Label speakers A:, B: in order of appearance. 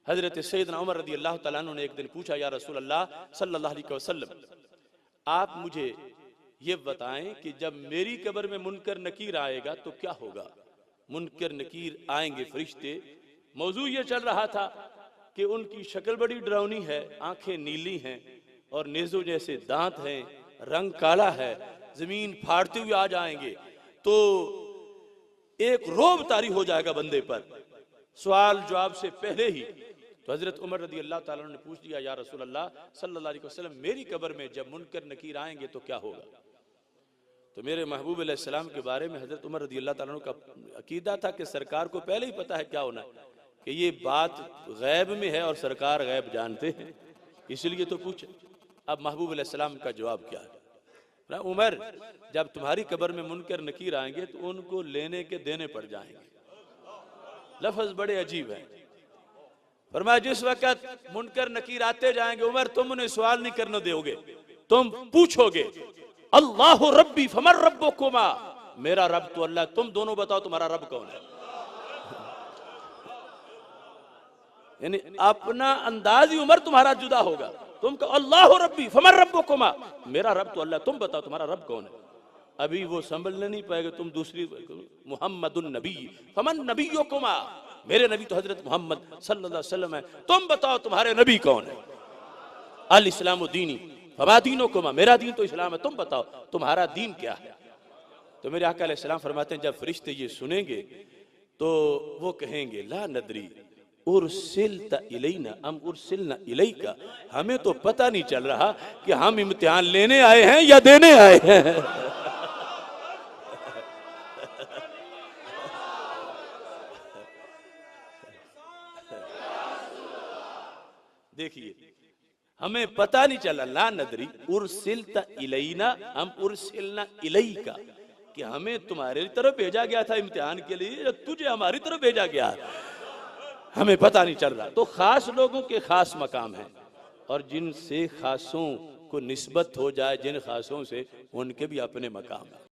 A: हजरत सैयदना उमर रदी अल्लाह तआला अन्हु ने एक दिन पूछा, या रसूल अल्लाह सल्लल्लाहु अलैहि वसल्लम, आप मुझे ये बताएं कि जब मेरी कब्र में मुनकर नकीर आएगा तो क्या होगा। मुनकर नकीर आएंगे फरिश्ते। मौजू ये चल रहा था कि उनकी शक्ल बड़ी डरावनी है, आंखें नीली हैं और नेज़ों जैसे दांत हैं, रंग काला है, जमीन फाड़ते हुए आ जाएंगे तो एक रोब तारी हो जाएगा बंदे पर सवाल जवाब से पहले ही। तो हजरत उमर रदी अल्लाह ताला ने पूछ लिया, या रसूल अल्लाह सल्लल्लाहु अलैहि वसल्लम, मेरी कब्र में जब मुनकर नकीर आएंगे तो क्या होगा। तो मेरे महबूब अलैहिस्सलाम के बारे में हजरत उमर रदी अल्लाह ताला का अकीदा था कि सरकार को पहले ही पता है क्या होना है, कि ये बात गैब में है और सरकार गैब जानते हैं, इसलिए तो पूछे। अब महबूब अलैहिस्सलाम का जवाब क्या है। उमर, जब तुम्हारी कब्र में मुनकर नकीर आएंगे तो उनको लेने के देने पड़ जाएंगे। लफ्ज बड़े अजीब है। फरमाया, जिस वक्त मुनकर नकीर आते जाएंगे उमर, तुम उन्हें सवाल नहीं करने दोगे, तुम पूछोगे अल्लाह रब्बी फमर रब्बुकुमा, मेरा रब तो अल्लाह, तुम दोनों बताओ तुम्हारा रब कौन है। यानी अपना अंदाज ही उमर तुम्हारा जुदा होगा। तुम कहो अल्लाह रब्बी फमर रब्बुकुमा, मेरा रब तो अल्लाह, तुम बताओ तुम्हारा रब कौन है। अभी वो संभलने नहीं पाएगा। तुम दूसरी मुहम्मदुन नबी फमन नबियुकुमा, मेरे नबी तो हजरत मोहम्मद सल्लल्लाहु अलैहि वसल्लम है, तुम बताओ तुम्हारे नबी कौन है। अल इस्लामु दीनी फमा दीनुकुमा, मेरा दीन तो इस्लाम है, तुम बताओ तुम्हारा दीन क्या है। तो मेरे आका अलैहिस्सलाम फरमाते हैं, जब फरिश्ते ये सुनेंगे तो वो कहेंगे ला नदरी उरसिलता इलैना अम उरसिलना इलैका, हमें तो पता नहीं चल रहा कि हम इम्तिहान लेने आए हैं या देने आए हैं। देखिए, हमें पता नहीं चला, ला नदरी उरसिलता इलैना अम उरसिलना इलैका, कि हमें तुम्हारे तरफ भेजा गया था इम्तिहान के लिए या तुझे हमारी तरफ भेजा गया, हमें पता नहीं चल रहा। तो खास लोगों के खास मकाम है, और जिनसे खासों को निस्बत हो जाए, जिन खासों से, उनके भी अपने मकाम है।